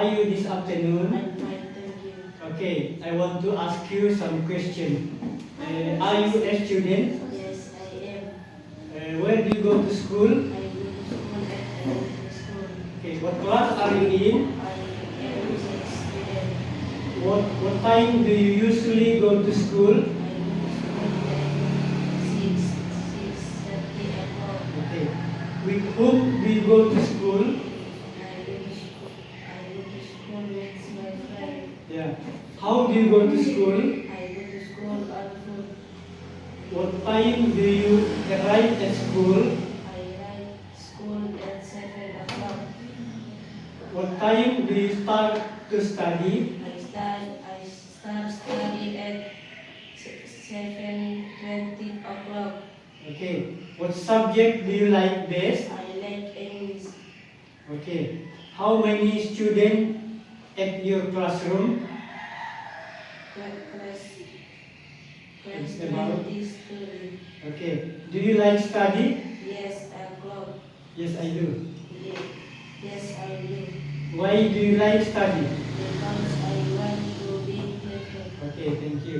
are you this afternoon? I'm fine, thank you. Okay, I want to ask you some question. Are you a student? Yes, I am. Where do you go to school? I go to school at elementary school. Okay, what class are you in? I am a student. What time do you usually go to school? I go to school at 6:30 o'clock. Okay, with whom do you go to school? I go to school with my friend. Yeah. How do you go to school? I go to school on foot. What time do you arrive at school? I arrive school at 7 o'clock. What time do you start to study? I start study at 7:20 o'clock. Okay. What subject do you like best? I like English. Okay. How many students at your classroom? Class It's about- 20 student. Okay. Do you like study? Yes, o'clock. Yes, I do. Yes, I do. Why do you like study? Because I want to be perfect. Okay, thank you.